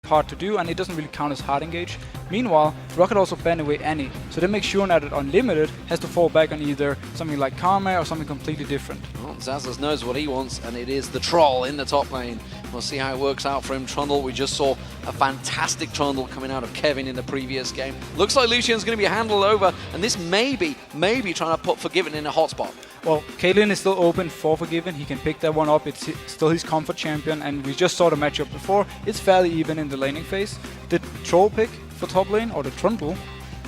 hard to do, and it doesn't really count as hard engage. Meanwhile, Roccat also banned away Annie, so they make sure that Unlimited has to fall back on either something like Karma or something completely different. Well, Xaxus knows what he wants, and it is the Troll in the top lane. We'll see how it works out for him. Trundle, we just saw a fantastic Trundle coming out of Kevin in the previous game. Looks like Lucian's going to be handled over, and this maybe trying to put Forgiven in a hotspot. Well, Caitlyn is still open for Forgiven. He can pick that one up. It's still his comfort champion, and we just saw the matchup before. It's fairly even in the laning phase. The Troll pick for top lane, or the Trundle,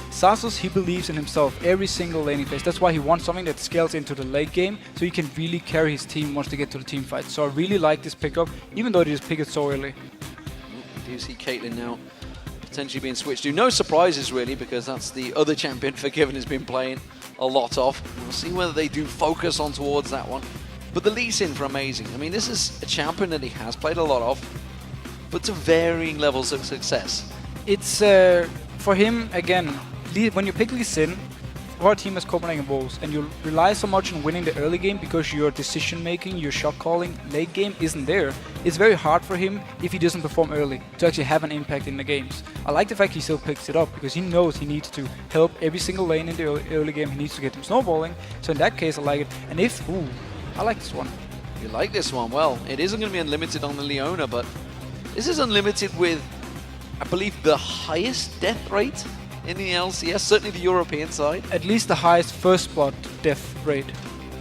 Xaxus, he believes in himself every single laning phase. That's why he wants something that scales into the late game, so he can really carry his team once they get to the team fight. So I really like this pickup, even though they just pick it so early. Do you see Caitlyn now potentially being switched to? No surprises really, because that's the other champion Forgiven has been playing a lot of. We'll see whether they do focus on towards that one. But the Lee Sin for amazing. I mean, this is a champion that he has played a lot of, but to varying levels of success. It's, for him, again, when you pick Lee Sin, for a team as Copenhagen Wolves, and you rely so much on winning the early game because your decision making, your shot calling, late game isn't there, it's very hard for him, if he doesn't perform early, to actually have an impact in the games. I like the fact he still picks it up, because he knows he needs to help every single lane in the early game, he needs to get them snowballing, so in that case I like it. And if, I like this one. You like this one? Well, it isn't going to be unlimited on the Leona, but this is unlimited with, I believe, the highest death rate in the LCS, certainly the European side. At least the highest first blood death rate.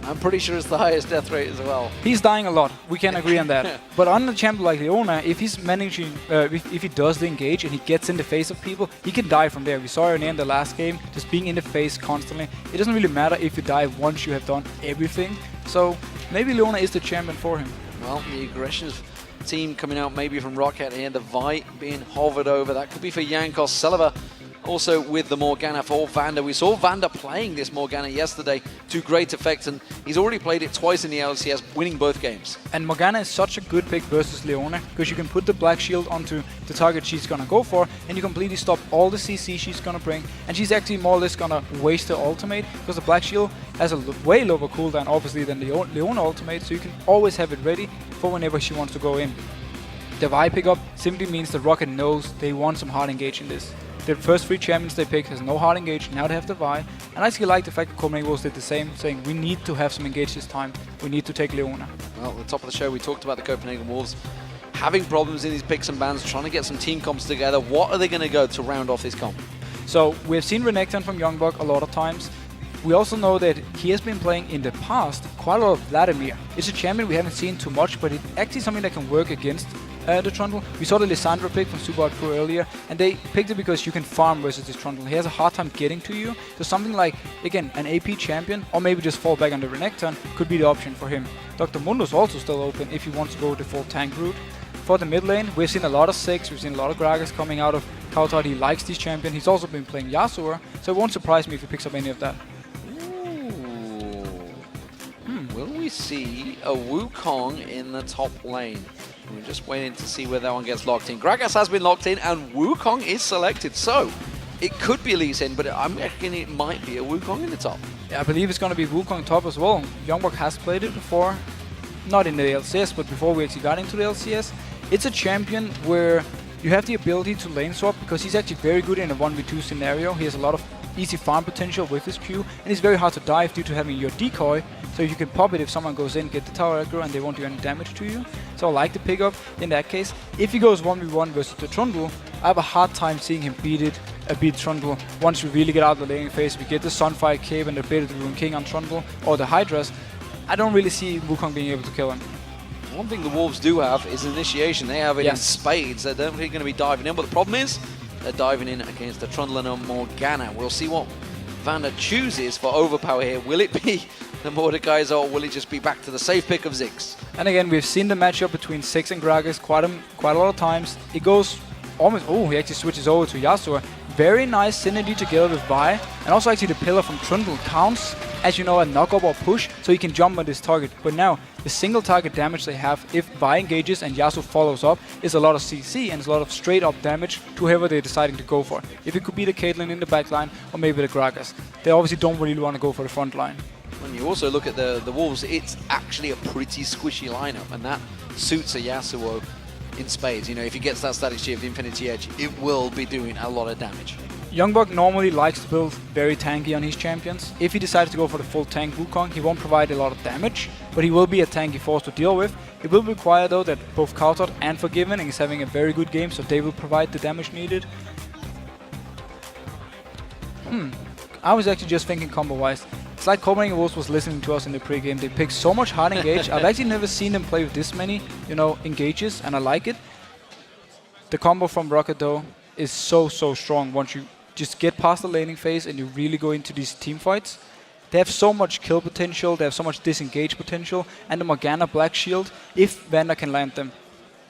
I'm pretty sure it's the highest death rate as well. He's dying a lot, we can agree on that. But on a champion like Leona, if he's managing, if he does the engage and he gets in the face of people, he can die from there. We saw her in the last game, just being in the face constantly. It doesn't really matter if you die once you have done everything. So maybe Leona is the champion for him. Well, the aggressive team coming out maybe from Roccat here, the Vi being hovered over. That could be for Jankos. Celaver also with the Morgana for Vander. We saw Vander playing this Morgana yesterday to great effect, and he's already played it twice in the LCS, winning both games. And Morgana is such a good pick versus Leona, because you can put the black shield onto the target she's gonna go for, and you completely stop all the CC she's gonna bring, and she's actually more or less gonna waste her ultimate, because the black shield has a way lower cooldown obviously than the Leona ultimate, so you can always have it ready for whenever she wants to go in. The Vi pickup simply means that Roccat knows they want some hard engage in this. The first 3 champions they picked has no hard engage, now they have the Vi. And I actually like the fact that Copenhagen Wolves did the same, saying we need to have some engage this time, we need to take Leona. Well, at the top of the show we talked about the Copenhagen Wolves having problems in these picks and bans, trying to get some team comps together. What are they going to go to round off this comp? So we've seen Renekton from YoungBuck a lot of times. We also know that he has been playing in the past quite a lot of Vladimir. It's a champion we haven't seen too much, but it's actually something that can work against the Trundle. We saw the Lissandra pick from Super Hard Pro earlier, and they picked it because you can farm versus this Trundle. He has a hard time getting to you, so something like, again, an AP champion, or maybe just fall back on the Renekton could be the option for him. Dr. Mundo's also still open if he wants to go the full tank route. For the mid lane, we've seen a lot of Six, we've seen a lot of Gragas coming out of cowTard. He likes this champion. He's also been playing Yasuo, so it won't surprise me if he picks up any of that. Will we see a Wukong in the top lane? We're just waiting to see where that one gets locked in. Gragas has been locked in and Wukong is selected. So it could be Lee Sin, but I'm reckoning it might be a Wukong in the top. Yeah, I believe it's going to be Wukong top as well. YoungBuck has played it before. Not in the LCS, but before we actually got into the LCS. It's a champion where you have the ability to lane swap, because he's actually very good in a 1v2 scenario. He has a lot of easy farm potential with his Q, and it's very hard to dive due to having your decoy, so you can pop it if someone goes in, get the tower aggro, and they won't do any damage to you. So I like the pickup in that case. If he goes 1v1 versus the Trundle, I have a hard time seeing him beat Trundle. Once we really get out of the laning phase, we get the Sunfire Cape and the Blade of the Rune King on Trundle, or the Hydras, I don't really see Wukong being able to kill him. One thing the Wolves do have is initiation. They have it in spades. They're definitely going to be diving in, but the problem is they're diving in against the Trundle and a Morgana. We'll see what Vander chooses for overpower here. Will it be the Mordekaiser, or will it just be back to the safe pick of Ziggs? And again, we've seen the matchup between Six and Gragas quite a lot of times. It goes almost, he actually switches over to Yasuo. Very nice synergy together with Vi, and also actually the pillar from Trundle counts as, you know, a knock-up or push, so you can jump on this target. But now, the single target damage they have, if Vi engages and Yasuo follows up, is a lot of CC and it's a lot of straight-up damage to whoever they're deciding to go for. If it could be the Caitlyn in the back line, or maybe the Gragas. They obviously don't really want to go for the front line. When you also look at the Wolves, it's actually a pretty squishy lineup, and that suits a Yasuo in spades. You know, if he gets that static shift, Infinity Edge, it will be doing a lot of damage. YoungBuck normally likes to build very tanky on his champions. If he decides to go for the full tank Wukong, he won't provide a lot of damage, but he will be a tanky force to deal with. It will require though that both cowTard and Forgiven is having a very good game, so they will provide the damage needed. I was actually just thinking combo-wise. It's like Copenhagen Wolves was listening to us in the pre-game. They picked so much hard engage. I've actually never seen them play with this many, engages, and I like it. The combo from Roccat though is so strong once you just get past the laning phase and you really go into these team fights. They have so much kill potential, they have so much disengage potential, and the Morgana Black Shield, if Vander can land them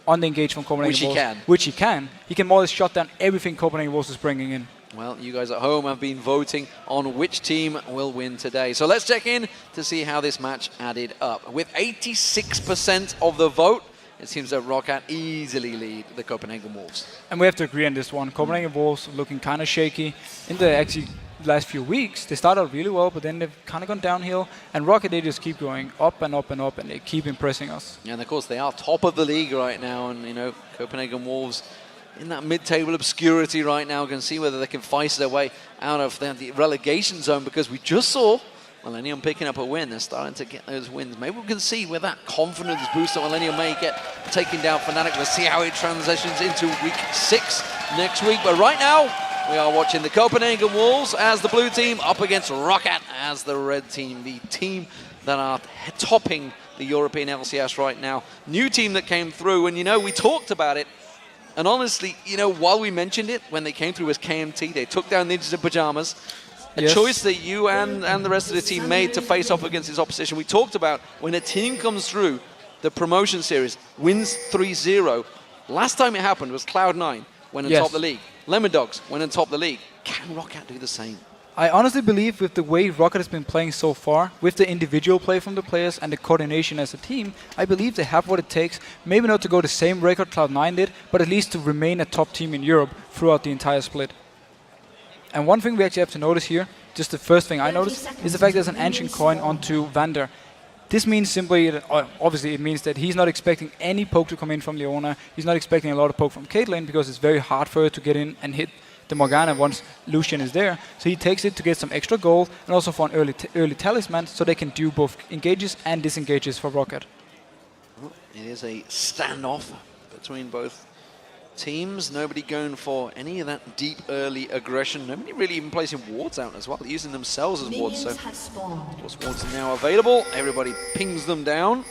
on the engage from Copenhagen Wolves, which he can more or less shut down everything Copenhagen Wolves is bringing in. Well, you guys at home have been voting on which team will win today. So let's check in to see how this match added up. With 86% of the vote, it seems that Roccat easily lead the Copenhagen Wolves. And we have to agree on this one. Copenhagen Wolves looking kind of shaky. In the last few weeks, they started out really well, but then they've kind of gone downhill. And Roccat, they just keep going up and up and up, and they keep impressing us. And of course, they are top of the league right now. And, Copenhagen Wolves in that mid-table obscurity right now, can see whether they can fight their way out of the relegation zone, because we just saw Millennium picking up a win. They're starting to get those wins. Maybe we can see where that confidence boost that Millennium may get taking down Fnatic. We'll see how it transitions into week 6 next week. But right now, we are watching the Copenhagen Wolves as the blue team up against Roccat as the red team, the team that are topping the European LCS right now. New team that came through, and we talked about it. And honestly, while we mentioned it, when they came through as KMT, they took down Ninjas in Pajamas. A choice that you and the rest of the team made to face off against this opposition. We talked about when a team comes through the promotion series, wins 3-0. Last time it happened was Cloud9 when on top of the league. Lemon Dogs when on top of the league. Can Roccat do the same? I honestly believe with the way Roccat has been playing so far, with the individual play from the players and the coordination as a team, I believe they have what it takes, maybe not to go the same record Cloud9 did, but at least to remain a top team in Europe throughout the entire split. And one thing we actually have to notice here, just the first thing I noticed, is the fact there's an ancient coin onto Vander. This means simply, obviously it means that he's not expecting any poke to come in from Leona, he's not expecting a lot of poke from Caitlyn, because it's very hard for her to get in and hit the Morgana once Lucian is there. So he takes it to get some extra gold and also for an early talisman, so they can do both engages and disengages for Roccat. Well, it is a standoff between both teams. Nobody going for any of that deep early aggression. Nobody really even placing wards out as well, using themselves as wards. So those wards are now available. Everybody pings them down.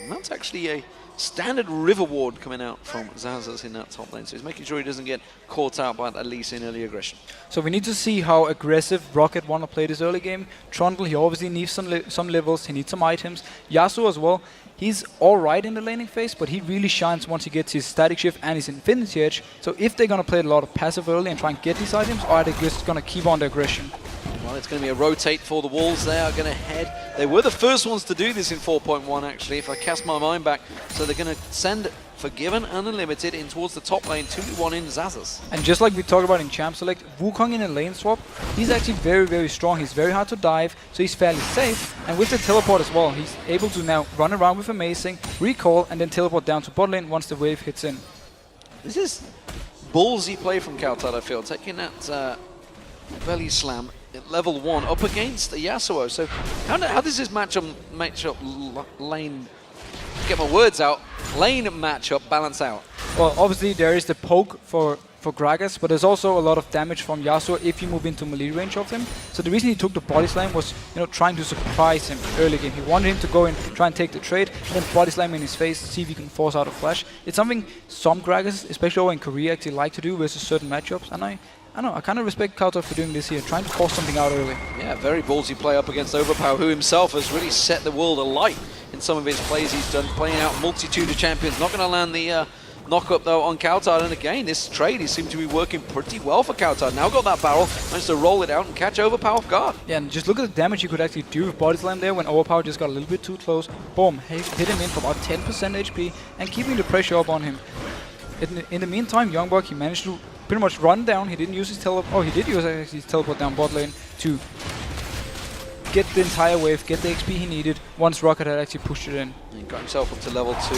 And that's actually a standard river ward coming out from Xaxus in that top lane. So he's making sure he doesn't get caught out by that Lee Sin early aggression. So we need to see how aggressive Roccat want to play this early game. Trundle, he obviously needs some levels, he needs some items. Yasuo as well. He's alright in the laning phase, but he really shines once he gets his static shift and his Infinity Edge. So if they're going to play a lot of passive early and try and get these items, or are they just going to keep on the aggression? Well, it's going to be a rotate for the Wolves. They are going to head. They were the first ones to do this in 4.1, actually, if I cast my mind back. So they're going to send Forgiven and Unlimited in towards the top lane, 2v1 in Xaxus. And just like we talked about in Champ Select, Wukong in a lane swap, he's actually very strong. He's very hard to dive, so he's fairly safe. And with the teleport as well, he's able to now run around with Amazing, recall, and then teleport down to bot lane once the wave hits in. This is ballsy play from cowTard, I feel, taking that belly slam at level 1 up against the Yasuo. So how does this matchup lane, get my words out, lane matchup balance out? Well, obviously there is the poke for Gragas, but there's also a lot of damage from Yasuo if you move into melee range of him. So the reason he took the body slam was, trying to surprise him early game. He wanted him to go in, try and take the trade, and then body slam in his face, see if he can force out a flash. It's something some Gragas, especially over in Korea, actually like to do versus certain matchups, and I kind of respect cowTard for doing this here, trying to force something out early. Yeah, very ballsy play up against OverPow, who himself has really set the world alight in some of his plays he's done, playing out multitude of champions. Not going to land the knock-up, though, on cowTard. And again, this trade, he seemed to be working pretty well for cowTard. Now got that barrel, managed to roll it out and catch OverPow off guard. Yeah, and just look at the damage you could actually do with body slam there when OverPow just got a little bit too close. Boom, hit him in for about 10% HP and keeping the pressure up on him. In the meantime, YoungBuck, he managed to pretty much run down. He didn't use his teleport. Oh, he did use his teleport down bot lane to get the entire wave, get the XP he needed once Roccat had actually pushed it in. He got himself up to level 2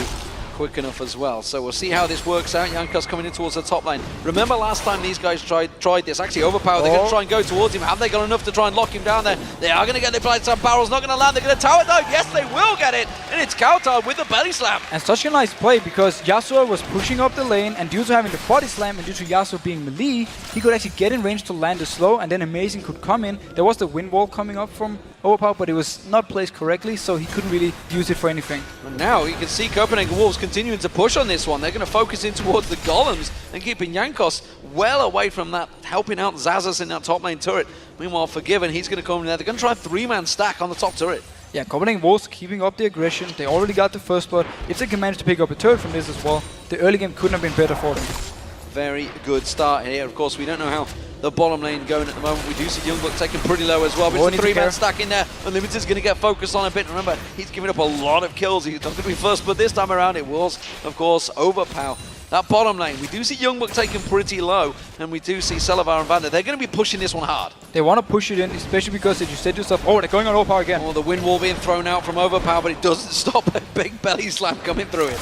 quick enough as well. So we'll see how this works out. Jankos coming in towards the top lane. Remember last time these guys tried this? Actually, OverPow, they're going to try and go towards him. Have they got enough to try and lock him down there? They are going to get their blades on barrels. Not going to land. They're going to tower it though. Yes, they will get it. And it's cowTard with the belly slam. And such a nice play because Yasuo was pushing up the lane, and due to having the body slam and due to Yasuo being melee, he could actually get in range to land the slow, and then Amazing could come in. There was the wind wall coming up from OverPow, but it was not placed correctly, so he couldn't really use it for anything. And now you can see Copenhagen Wolves continuing to push on this one. They're going to focus in towards the golems and keeping Jankos well away from that, helping out Xaxus in that top lane turret. Meanwhile, Forgiven, he's going to come in there. They're going to try a 3-man stack on the top turret. Yeah, Copenhagen Wolves keeping up the aggression. They already got the first blood. If they can manage to pick up a turret from this as well, the early game couldn't have been better for them. Very good start here. Of course, we don't know how the bottom lane going at the moment. We do see YoungBuck taken pretty low as well, but it's a 3-man stack in there. Unlimited's going to get focused on a bit. Remember, he's giving up a lot of kills. He's not going to be first, but this time around it was, of course, OverPow. That bottom lane, we do see YoungBuck taken pretty low, and we do see Celaver and Vander. They're going to be pushing this one hard. They want to push it in, especially because as you said to yourself, oh, they're going on OverPow again. Oh, the wind wall being thrown out from OverPow, but it doesn't stop a big belly slam coming through it.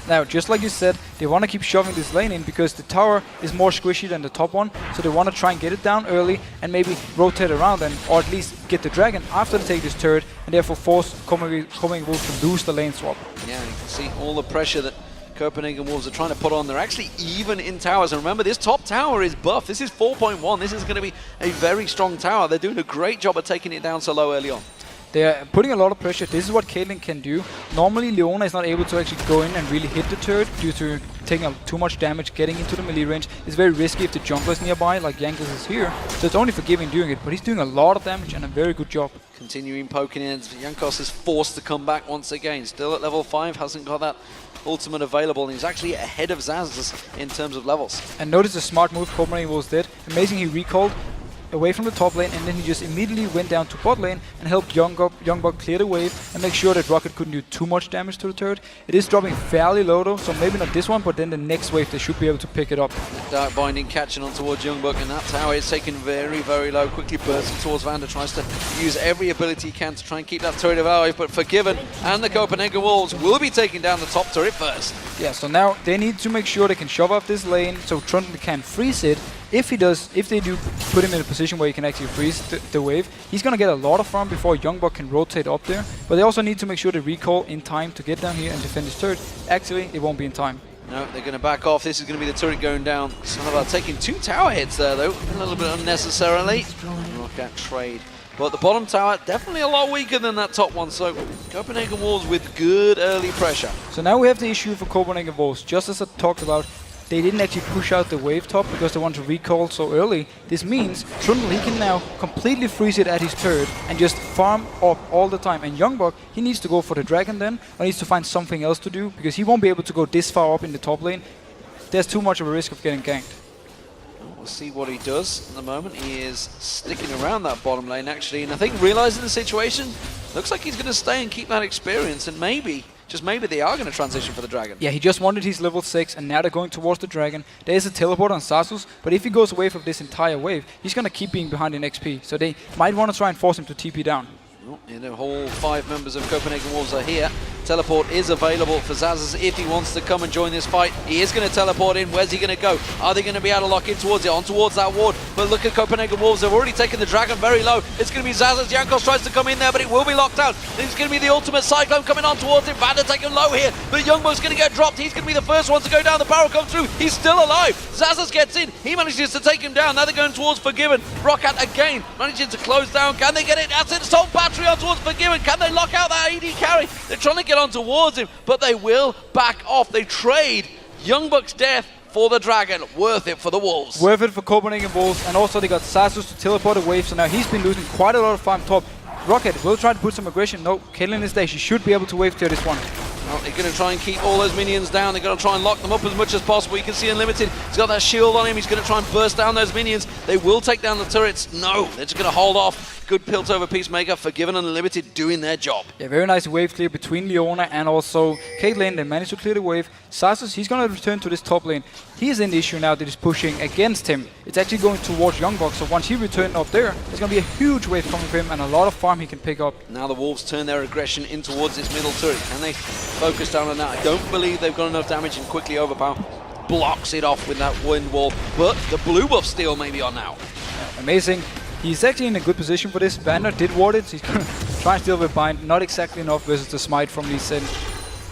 Now, just like you said, they want to keep shoving this lane in because the tower is more squishy than the top one, so they want to try and get it down early and maybe rotate around and, or at least get the dragon after they take this turret, and therefore force Copenhagen Wolves to lose the lane swap. Yeah, you can see all the pressure that Copenhagen Wolves are trying to put on. They're actually even in towers, and remember, this top tower is buffed. This is 4.1. This is going to be a very strong tower. They're doing a great job of taking it down so low early on. They're putting a lot of pressure. This is what Caitlyn can do. Normally, Leona is not able to actually go in and really hit the turret due to taking too much damage, getting into the melee range. It's very risky if the jungler is nearby, like Jankos is here. So it's only Forgiving doing it, but he's doing a lot of damage and a very good job. Continuing poking in. Jankos is forced to come back once again. Still at level 5, hasn't got that ultimate available, and he's actually ahead of Xaxus in terms of levels. And notice the smart move Copenhagen Wolves did. Amazing, he recalled away from the top lane, and then he just immediately went down to bot lane and helped YoungBuck clear the wave and make sure that Roccat couldn't do too much damage to the turret. It is dropping fairly low though, so maybe not this one, but then the next wave they should be able to pick it up. Dark Binding catching on towards YoungBuck, and that tower is taken very, very low, quickly bursting towards Vander, tries to use every ability he can to try and keep that turret alive, but Forgiven and the Copenhagen Wolves will be taking down the top turret first. Yeah, so now they need to make sure they can shove off this lane so Trundle can freeze it. If they do put him in a position where he can actually freeze the wave, he's going to get a lot of farm before YoungBuck can rotate up there. But they also need to make sure they recall in time to get down here and defend his turret. Actually, it won't be in time. No, they're going to back off. This is going to be the turret going down. Celaver taking 2 tower hits there, though, a little bit unnecessarily. Roccat trade. But the bottom tower, definitely a lot weaker than that top one, so Copenhagen Wolves with good early pressure. So now we have the issue for Copenhagen Wolves. Just as I talked about, they didn't actually push out the wave top because they want to recall so early. This means Trundle, he can now completely freeze it at his turret and just farm up all the time. And YoungBuck, he needs to go for the dragon then, or needs to find something else to do because he won't be able to go this far up in the top lane. There's too much of a risk of getting ganked. We'll see what he does. At the moment, he is sticking around that bottom lane actually, and I think realizing the situation, looks like he's going to stay and keep that experience, and maybe, just maybe, they are going to transition for the dragon. Yeah, he just wanted his level 6, and now they're going towards the dragon. There is a teleport on Xaxus, but if he goes away from this entire wave, he's going to keep being behind in XP, so they might want to try and force him to TP down. And the whole 5 members of Copenhagen Wolves are here. Teleport is available for Xaxus if he wants to come and join this fight. He is going to teleport in. Where's he going to go? Are they going to be able to lock in towards it? On towards that ward. But look at Copenhagen Wolves. They've already taken the dragon very low. It's going to be Xaxus. Jankos tries to come in there, but it will be locked out. It's going to be the ultimate cyclone coming on towards him. Vander taken low here. But YoungBuck's going to get dropped. He's going to be the first one to go down. The barrel comes through. He's still alive. Xaxus gets in. He manages to take him down. Now they're going towards Forgiven. Roccat again managing to close down. Can they get it? That's it. Assault battery on towards Forgiven. Can they lock out that AD carry? They're trying to get on towards him, but they will back off. They trade YoungBuck's death for the dragon. Worth it for the Wolves. Worth it for Copenhagen Wolves, and also they got Xaxus to teleport away, so now he's been losing quite a lot of farm top. Roccat will try to put some aggression. No, Caitlyn is there. She should be able to wave clear this one. Well, they're going to try and keep all those minions down. They're going to try and lock them up as much as possible. You can see Unlimited. He's got that shield on him. He's going to try and burst down those minions. They will take down the turrets. No, they're just going to hold off. Good pilt over Peacemaker. Forgiven and Unlimited doing their job. Yeah, very nice wave clear between Leona and also Caitlyn. They managed to clear the wave. Xaxus, he's going to return to this top lane. He is in the issue now that is pushing against him. It's actually going towards YoungBuck, so once he returns up there, there's going to be a huge wave coming for him and a lot of farm he can pick up. Now the Wolves turn their aggression in towards this middle turret. Can they focus down on that. I don't believe they've got enough damage, and quickly OverPow blocks it off with that wind wall. But the blue buff steal may be on now. Amazing. He's actually in a good position for this. Vander did ward it. He's going to try and steal with bind. Not exactly enough versus the smite from Lee Sin.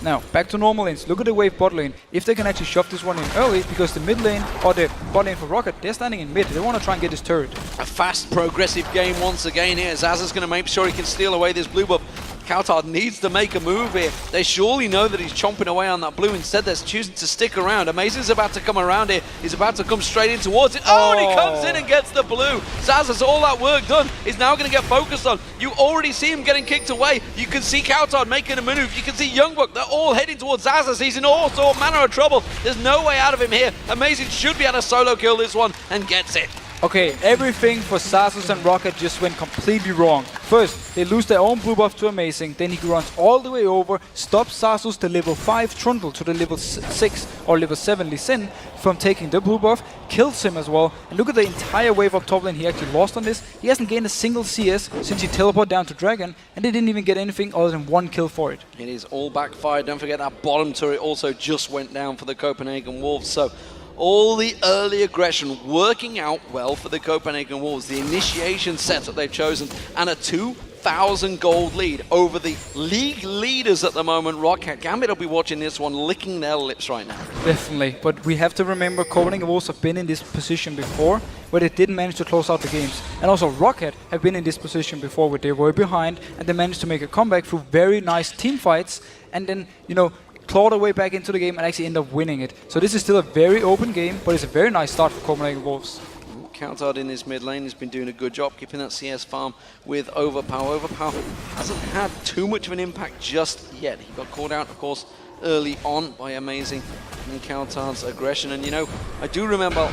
Now, back to normal lanes. Look at the wave bot lane. If they can actually shove this one in early, because the mid lane, or the bot lane for Roccat, they're standing in mid. They want to try and get this turret. A fast, progressive game once again here. Xaxus going to make sure he can steal away this blue buff. cowTard needs to make a move here. They surely know that he's chomping away on that blue. Instead, they're choosing to stick around. Amazing's about to come around here. He's about to come straight in towards it. Oh, and he comes in and gets the blue. Xaxus, all that work done, is now going to get focused on. You already see him getting kicked away. You can see cowTard making a move. You can see YoungBuck. They're all heading towards Xaxus. He's in all sort of manner of trouble. There's no way out of him here. Amazing should be able to solo kill this one and gets it. Okay, everything for Xaxus and Roccat just went completely wrong. First, they lose their own blue buff to Amazing, then he runs all the way over, stops Xaxus, the level 5 Trundle, to the level 6 or level 7 Lee Sin from taking the blue buff, kills him as well. And look at the entire wave up top lane he actually lost on this. He hasn't gained a single CS since he teleported down to Dragon, and they didn't even get anything other than 1 kill for it. It is all backfired. Don't forget that bottom turret also just went down for the Copenhagen Wolves. So all the early aggression working out well for the Copenhagen Wolves. The initiation set that they've chosen, and a 2,000 gold lead over the league leaders at the moment. Roccat, Gambit will be watching this one, licking their lips right now. Definitely, but we have to remember Copenhagen Wolves have been in this position before, where they didn't manage to close out the games. And also Roccat have been in this position before, where they were behind and they managed to make a comeback through very nice team fights, and then, you know, claw their way back into the game and actually end up winning it. So this is still a very open game, but it's a very nice start for Copenhagen Wolves. cowTard in his mid lane has been doing a good job keeping that CS farm with OverPow. OverPow hasn't had too much of an impact just yet. He got called out, of course, early on by Amazing and cowTard's aggression. And, you know, I do remember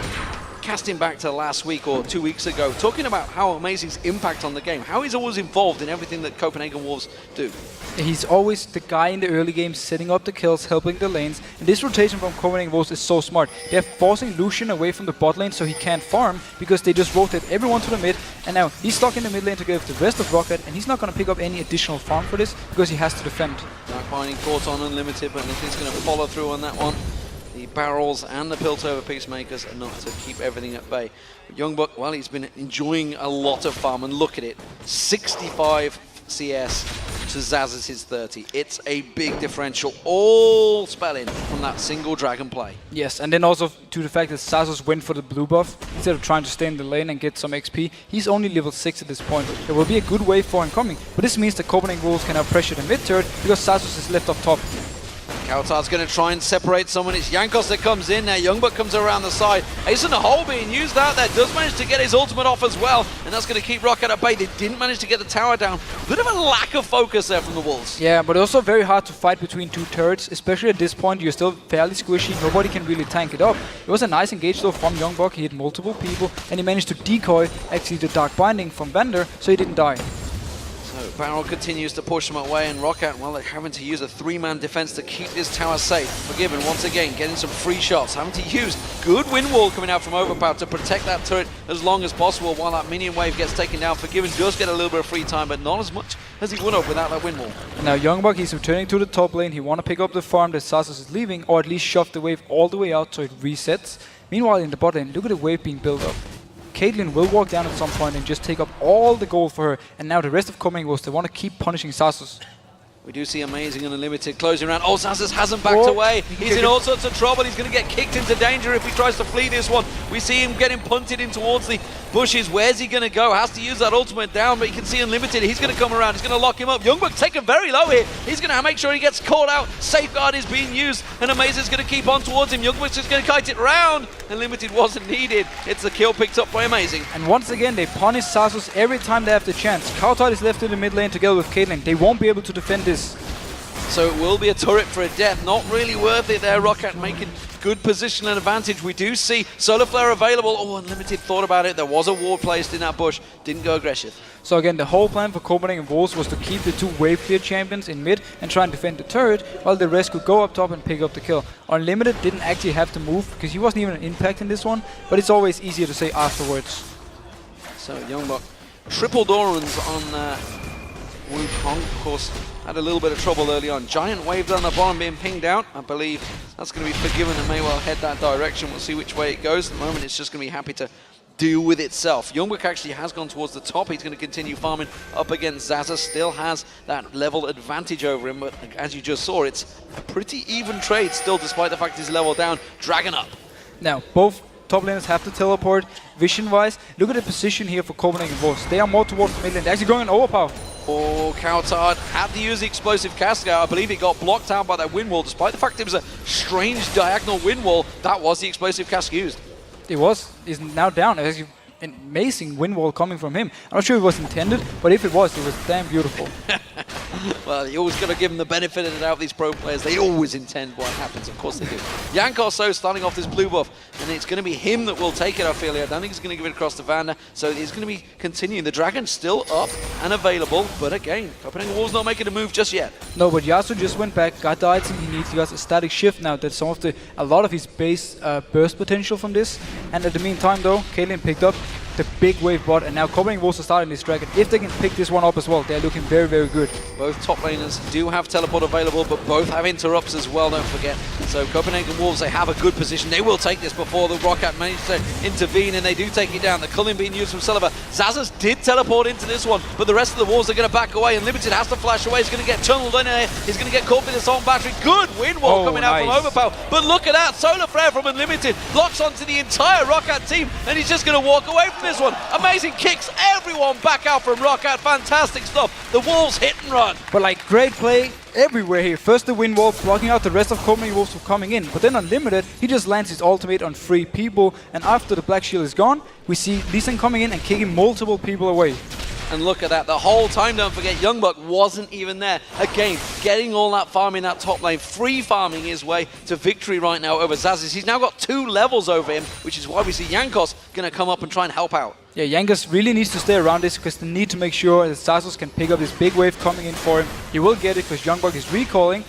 casting back to last week or 2 weeks ago, talking about how Amazing's impact on the game, how he's always involved in everything that Copenhagen Wolves do. He's always the guy in the early game setting up the kills, helping the lanes. And this rotation from Copenhagen Wolves is so smart. They're forcing Lucian away from the bot lane so he can't farm, because they just rotate everyone to the mid. And now he's stuck in the mid lane together with the rest of Roccat, and he's not going to pick up any additional farm for this because he has to defend. Dark Binding caught on Unlimited, but nothing's going to follow through on that one. The barrels and the Piltover Peacemakers are enough to keep everything at bay. But YoungBuck, well, he's been enjoying a lot of farm, and look at it, 65 CS to Xaxus' 30. It's a big differential, all spelling from that single dragon play. Yes, and then also to the fact that Xaxus went for the blue buff instead of trying to stay in the lane and get some XP. He's only level 6 at this point. There will be a good wave for him coming, but this means the Copenhagen Wolves can now pressure the mid turret because Xaxus is left up top. cowTard's going to try and separate someone. It's Jankos that comes in now. YoungBuck comes around the side. Ace in the hole being used out there. Does manage to get his ultimate off as well. And that's going to keep Roccat at bay. They didn't manage to get the tower down. Bit of a lack of focus there from the Wolves. Yeah, but also very hard to fight between two turrets. Especially at this point, you're still fairly squishy. Nobody can really tank it up. It was a nice engage though from YoungBuck. He hit multiple people. And he managed to decoy actually the Dark Binding from Vander, so he didn't die. So Barrel continues to push them away, and Roccat, well, they're having to use a 3-man defense to keep this tower safe. Forgiven once again, getting some free shots, having to use good wind wall coming out from OverPow to protect that turret as long as possible while that minion wave gets taken down. Forgiven does get a little bit of free time, but not as much as he would have without that wind wall. And now YoungBuck, he's returning to the top lane. He want to pick up the farm that Xaxus is leaving, or at least shove the wave all the way out so it resets. Meanwhile, in the bot lane, look at the wave being built up. Caitlyn will walk down at some point and just take up all the gold for her. And now the rest of Copenhagen Wolves, they want to keep punishing Xaxus. We do see Amazing and Unlimited closing around. Oh, Xaxus hasn't backed away. He's in all sorts of trouble. He's going to get kicked into danger if he tries to flee this one. We see him getting punted in towards the bushes. Where's he going to go? Has to use that ultimate down, but you can see Unlimited. He's going to come around. He's going to lock him up. YoungBuck taken very low here. He's going to make sure he gets caught out. Safeguard is being used, and Amazing's going to keep on towards him. YoungBuck's just going to kite it round. Unlimited wasn't needed. It's the kill picked up by Amazing. And once again, they punish Xaxus every time they have the chance. cowTard is left in the mid lane together with Caitlyn. They won't be able to defend this. So it will be a turret for a death. Not really worth it there. Roccat making good position and advantage. We do see Solar Flare available. Oh, Unlimited thought about it. There was a ward placed in that bush. Didn't go aggressive. So again, the whole plan for Copenhagen Wolves was to keep the two wave clear champions in mid and try and defend the turret, while the rest could go up top and pick up the kill. Unlimited didn't actually have to move because he wasn't even an impact in this one, but it's always easier to say afterwards. So YoungBuck triple Dorans on Wukong, of course. had a little bit of trouble early on. Giant wave down the bottom being pinged out. I believe that's going to be Forgiven and may well head that direction. We'll see which way it goes. At the moment, it's just going to be happy to deal with itself. YoungBuck actually has gone towards the top. He's going to continue farming up against Xaxus. Still has that level advantage over him, but as you just saw, it's a pretty even trade still, despite the fact he's level down. Dragon up. Now, both top laners have to teleport. Vision-wise, look at the position here for Copenhagen Wolves. They are more towards the mid lane. They're actually going on OverPow. Oh, cowTard had to use the explosive cast out. I believe it got blocked out by that wind wall, despite the fact it was a strange diagonal wind wall. That was the explosive cast used. It was. He's now down. It's actually an amazing wind wall coming from him. I'm not sure it was intended, but if it was damn beautiful. Well, you always got to give them the benefit of the doubt, these pro players. They always intend what happens. Of course they do. Jankos, so starting off this blue buff, and it's going to be him that will take it, I feel. I don't think he's going to give it across to Vander, so he's going to be continuing. The Dragon's still up and available, but again, Copenhagen Wolves not making a move just yet. No, but Yasuo just went back, got the item he needs. He got a static shift now. That's a lot of his base burst potential from this. And at the meantime, though, Caitlyn picked up the big wave bot, and now Copenhagen Wolves are starting this Dragon. If they can pick this one up as well, they're looking very, very good. Both top laners do have teleport available, but both have interrupts as well, don't forget. So Copenhagen Wolves, they have a good position. They will take this before the Roccat managed to intervene, and they do take it down. The culling being used from Celaver. Xaxus did teleport into this one, but the rest of the Wolves are going to back away, and Limited has to flash away. He's going to get tunneled in there. He's going to get caught with his own battery. Good wind wall coming out from OverPow. But look at that. Solar Flare from Unlimited locks onto the entire Roccat team, and he's just going to walk away from this one. Amazing kicks everyone back out from Roccat. Fantastic stuff. The Wolves hit and run. But like, great play everywhere here. First the wind wall, blocking out the rest of Copenhagen Wolves from coming in. But then Unlimited, he just lands his ultimate on 3 people. And after the black shield is gone, we see Lee Sin coming in and kicking multiple people away. And look at that, the whole time, don't forget, YoungBuck wasn't even there. Again, getting all that farm in that top lane, free farming his way to victory right now over Xaxus. He's now got 2 levels over him, which is why we see Jankos going to come up and try and help out. Yeah, Jankos really needs to stay around this because they need to make sure that Xaxus can pick up this big wave coming in for him. He will get it because YoungBuck is recalling.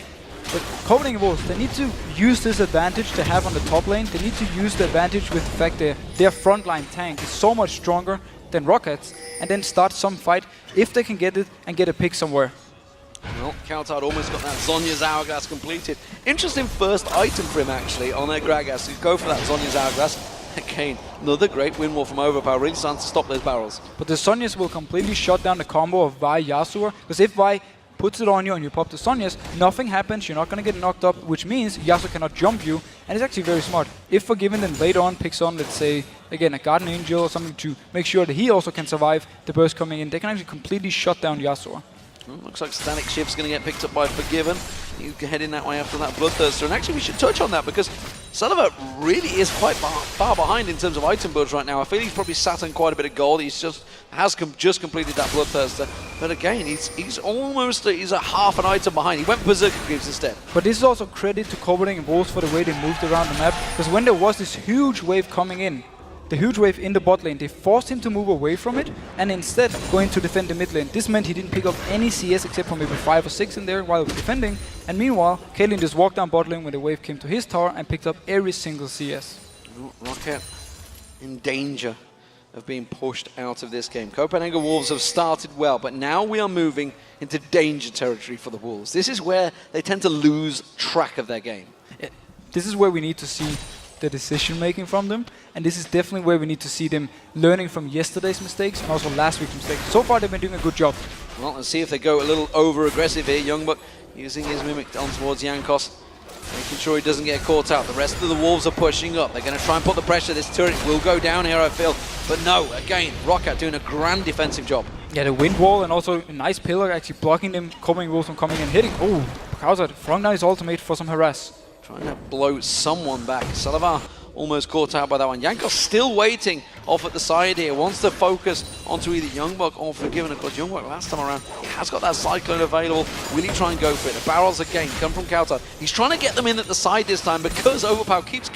But Copenhagen Wolves, they need to use this advantage to have on the top lane. They need to use the advantage with the fact that their frontline tank is so much stronger than Rockets, and then start some fight if they can get it and get a pick somewhere. Well, cowTard almost got that Zhonya's Hourglass completed. Interesting first item for him, actually, on their Gragas. To go for that Zhonya's Hourglass. Again, another great wind wall from OverPow, really starting to stop those barrels. But the Zhonya's will completely shut down the combo of Vi Yasuo, because if Vi puts it on you and you pop the Zhonya's, nothing happens, you're not going to get knocked up, which means Yasuo cannot jump you, and it's actually very smart. If Forgiven then later on picks on, let's say, again, a Guardian Angel or something to make sure that he also can survive the burst coming in, they can actually completely shut down Yasuo. Well, looks like Static Shift's going to get picked up by Forgiven. He's heading that way after that Bloodthirster. And actually, we should touch on that because Celaver really is quite far behind in terms of item builds right now. I feel he's probably sat on quite a bit of gold. He's just completed that Bloodthirster. But again, he's almost he's a half an item behind. He went Berserker Greaves instead. But this is also credit to Copenhagen Wolves for the way they moved around the map. Because when there was this huge wave coming in, the huge wave in the bot lane, they forced him to move away from it and instead going to defend the mid lane. This meant he didn't pick up any CS except for maybe 5 or 6 in there while he was defending. And meanwhile, Caitlyn just walked down bot lane when the wave came to his tower and picked up every single CS. Roccat in danger of being pushed out of this game. Copenhagen Wolves have started well, but now we are moving into danger territory for the Wolves. This is where they tend to lose track of their game. This is where we need to see the decision making from them, and this is definitely where we need to see them learning from yesterday's mistakes and also last week's mistakes. So far they've been doing a good job. Well, let's see if they go a little over aggressive here. YoungBuck using his mimic on towards Jankos, making sure he doesn't get caught out. The rest of the Wolves are pushing up. They're going to try and put the pressure. This turret will go down here, I feel, but no, again, Roccat doing a grand defensive job. Yeah, the wind wall and also a nice pillar actually blocking them Copenhagen Wolves from coming and hitting. Oh, cowTard throwing down his ultimate for some harass. Trying to blow someone back. Celaver almost caught out by that one. Jankos still waiting off at the side here. Wants to focus onto either YoungBuck or Forgiven. Of course, YoungBuck last time around, he has got that Cyclone available. Will he try and go for it? The barrels again come from cowTard. He's trying to get them in at the side this time because OverPow keeps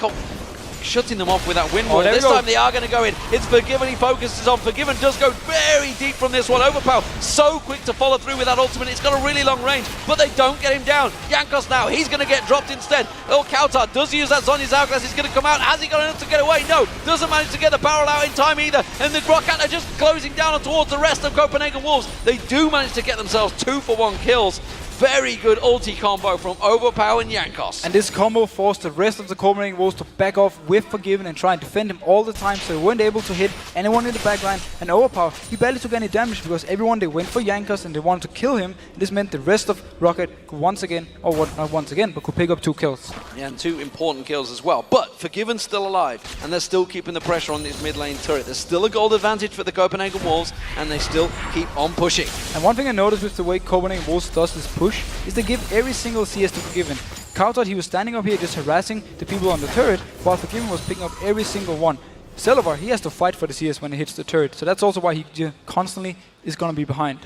shutting them off with that wind wall. This time they are going to go in. It's Forgiven he focuses on. Forgiven does go very deep from this one. OverPow so quick to follow through with that ultimate. It's got a really long range, but they don't get him down. Jankos now, he's going to get dropped instead. Oh, cowTard does use that Zhonya's Hourglass. He's going to come out. Has he got enough to get away? No, doesn't manage to get the barrel out in time either. And the Roccat are just closing down towards the rest of Copenhagen Wolves. They do manage to get themselves 2-for-1 kills. Very good ulti combo from OverPow and Jankos. And this combo forced the rest of the Copenhagen Wolves to back off with Forgiven and try and defend him all the time, so they weren't able to hit anyone in the backline. And OverPow, he barely took any damage because everyone, they went for Jankos and they wanted to kill him. This meant the rest of Roccat could once again, or not once again, but could pick up 2 kills. Yeah, and 2 important kills as well. But Forgiven's still alive, and they're still keeping the pressure on this mid lane turret. There's still a gold advantage for the Copenhagen Wolves, and they still keep on pushing. And one thing I noticed with the way Copenhagen Wolves does this push is they give every single CS to Forgiven. cowTard, he was standing up here just harassing the people on the turret, while Forgiven was picking up every single one. Celaver, he has to fight for the CS when he hits the turret, so that's also why he constantly is going to be behind.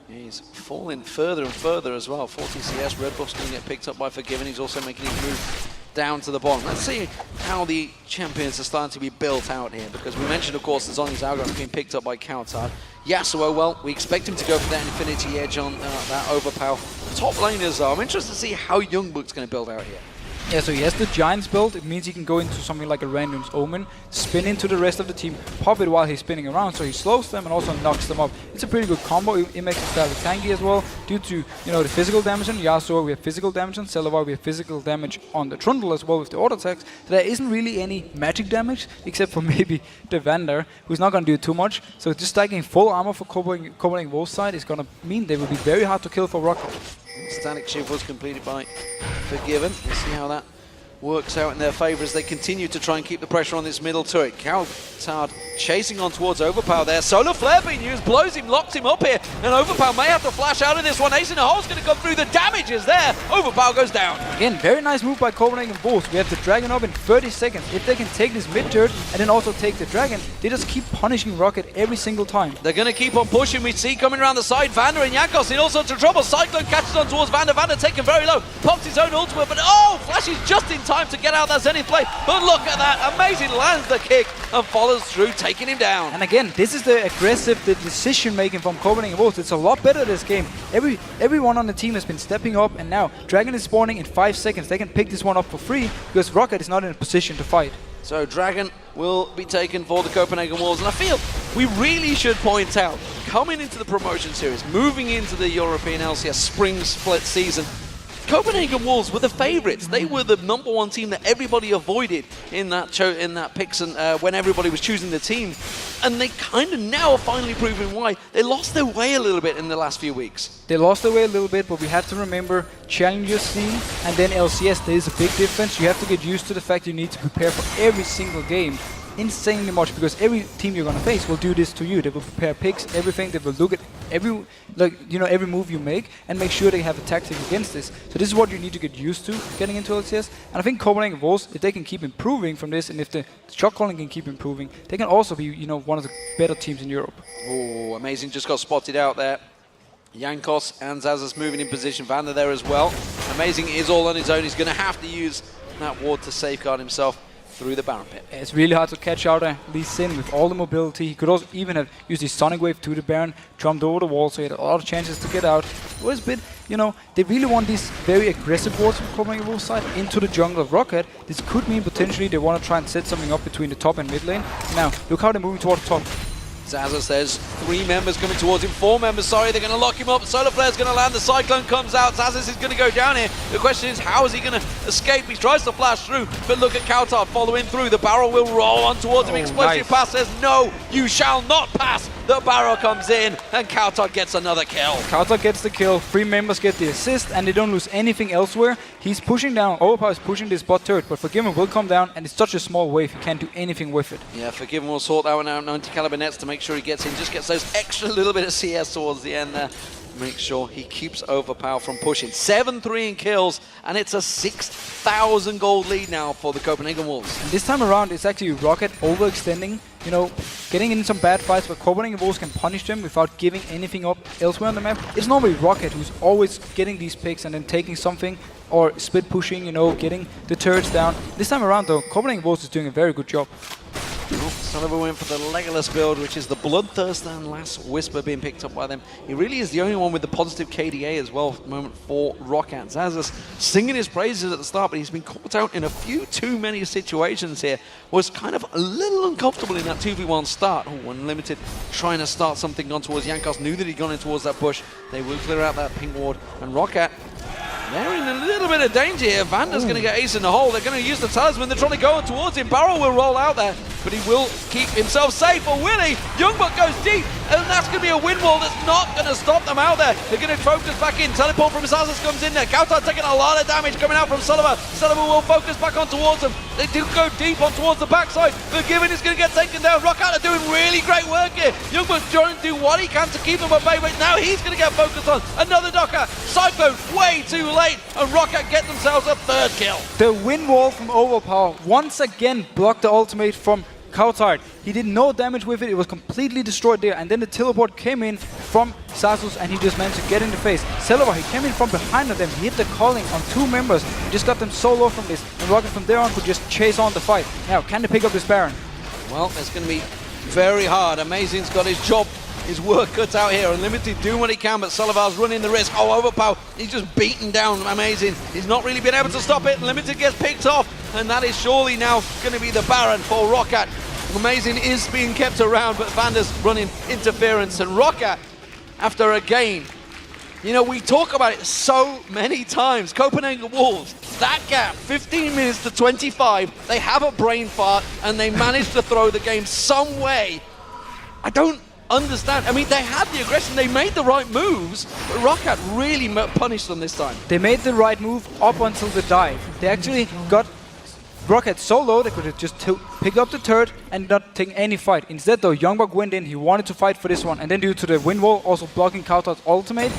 He's falling further and further as well. 40 CS, Red Buff's going to get picked up by Forgiven. He's also making his move down to the bottom. Let's see how the champions are starting to be built out here, because we mentioned, of course, the Zhonya's Algorithm being picked up by cowTard. Yasuo, well, we expect him to go for that Infinity Edge on that OverPow. Top laners, though, I'm interested to see how YoungBuck's going to build out here. Yeah, so he has the Giants build. It means he can go into something like a Random's Omen, spin into the rest of the team, pop it while he's spinning around, so he slows them and also knocks them up. It's a pretty good combo. It makes him fairly tanky as well, due to, you know, the physical damage on Yasuo. We have physical damage on Celaver. We have physical damage on the Trundle as well with the auto attacks. So there isn't really any magic damage, except for maybe the Vander, who's not going to do too much. So just stacking full armor for Copenhagen Wolves side is going to mean they will be very hard to kill for Roccat. Static shift was completed by Forgiven. We'll see how that works out in their favour as they continue to try and keep the pressure on this middle turret. cowTard chasing on towards OverPow there. Solar Flare being used, blows him, locks him up here, and OverPow may have to flash out of this one. Ace in the Hole's going to come through. The damage is there. OverPow goes down. Again, very nice move by Copenhagen Wolves. We have the Dragon up in 30 seconds. If they can take this mid turret and then also take the Dragon, they just keep punishing Roccat every single time. They're going to keep on pushing. We see coming around the side, Vander and Jankos in all sorts of trouble. Cyclone catches on towards Vander. Vander taken very low, pops his own ultimate, but oh, flashes just in time to get out that Zenith play. But look at that, amazing, lands the kick and follows through, taking him down. And again, this is the aggressive, the decision making from Copenhagen Wolves. It's a lot better this game. Everyone on the team has been stepping up, and now Dragon is spawning in 5 seconds. They can pick this one up for free because Roccat is not in a position to fight. So Dragon will be taken for the Copenhagen Wolves, and I feel we really should point out, coming into the promotion series, moving into the European LCS Spring split season, Copenhagen Wolves were the favourites. They were the #1 team that everybody avoided in that picks and when everybody was choosing the team. And they kind of now are finally proving why. They lost their way a little bit in the last few weeks. They lost their way a little bit, but we have to remember Challenger scene and then LCS. There is a big difference. You have to get used to the fact you need to prepare for every single game insanely much, because every team you're gonna face will do this to you. They will prepare picks, everything. They will look at every move you make and make sure they have a tactic against this. So this is what you need to get used to getting into LCS. And I think Copenhagen Wolves, if they can keep improving from this, and if the shot calling can keep improving, they can also be, you know, one of the better teams in Europe. Oh, amazing! Just got spotted out there. Jankos and Xaxus moving in position. Vander there as well. Amazing is all on his own. He's going to have to use that ward to safeguard himself through the Baron pit. It's really hard to catch out Lee Sin with all the mobility. He could also even have used his Sonic Wave to the Baron, jumped over the wall, so he had a lot of chances to get out. It was a bit, you know, they really want these very aggressive wards from Copenhagen Wolves side into the jungle of Roccat. This could mean potentially they want to try and set something up between the top and mid lane. Now, look how they're moving towards the top. Xaxus, there's 3 members coming towards him, 4 members, sorry, they're going to lock him up. Solar Flare's going to land, the Cyclone comes out, Xaxus is going to go down here. The question is, how is he going to escape? He tries to flash through, but look at cowTard following through. The barrel will roll on towards him, explosive pass says, no, you shall not pass. The barrel comes in, and cowTard gets another kill. cowTard gets the kill, 3 members get the assist, and they don't lose anything elsewhere. He's pushing down, OverPow is pushing this bot turret, but Forgiven will come down, and it's such a small wave, he can't do anything with it. Yeah, Forgiven will sort that one out, 90 caliber nets to make sure he gets in, just gets those extra little bit of CS towards the end there. Make sure he keeps OverPow from pushing. 7-3 in kills, and it's a 6,000 gold lead now for the Copenhagen Wolves. And this time around, it's actually Roccat overextending, you know, getting in some bad fights where Copenhagen Wolves can punish them without giving anything up elsewhere on the map. It's normally Roccat who's always getting these picks and then taking something, or split pushing, you know, getting the turrets down. This time around though, Copenhagen Wolves is doing a very good job. Celaver went for the Legolas build, which is the Bloodthirst and Last Whisper being picked up by them. He really is the only one with the positive KDA as well at the moment for Roccat. Xaxus singing his praises at the start, but he's been caught out in a few too many situations here. Was kind of a little uncomfortable in that 2v1 start. Oh, Unlimited trying to start something on towards Jankos. Knew that he'd gone in towards that bush. They will clear out that pink ward. And Roccat, they're in a little bit of danger here. Vander's going to get ace in the hole. They're going to use the talisman. They're trying to go towards him. Barrel will roll out there, but he will keep himself safe. Or will he? YoungBuck goes deep, and that's going to be a wind wall that's not going to stop them out there. They're going to focus back in. Teleport from Xaxus comes in there. cowTard taking a lot of damage coming out from Celaver. Celaver will focus back on towards them. They do go deep on towards the backside. Forgiven is going to get taken down. Roccat are doing really great work here. YoungBuck's trying to do what he can to keep them at bay, but now he's going to get focused on. Another Docker. Cyclone way too late, and Roccat get themselves a third kill. The wind wall from OverPow once again blocked the ultimate from cowTard. He did no damage with it. It was completely destroyed there. And then the teleport came in from Xaxus, and he just managed to get in the face. Celaver, he came in from behind of them. He hit the calling on 2 members and just got them so low from this. And Roccat from there on could just chase on the fight. Now, can they pick up this Baron? Well, it's going to be very hard. Amazing's got his job, his work cut out here. Unlimited doing what he can, but Celaver's running the risk. Oh, OverPow, he's just beaten down Amazing. He's not really been able to stop it. Unlimited gets picked off, and that is surely now going to be the Baron for Roccat. Amazing is being kept around, but Vander's running interference, and Roccat, after a game, you know, we talk about it so many times. Copenhagen Wolves, that gap, 15 minutes to 25, they have a brain fart, and they managed to throw the game some way. I don't understand. I mean, they had the aggression, they made the right moves, but Roccat really punished them this time. They made the right move up until the dive. They actually got Roccat so low they could have just pick up the turret and not take any fight. Instead though, YoungBuck went in, he wanted to fight for this one, and then due to the wind wall also blocking cowTard's ultimate,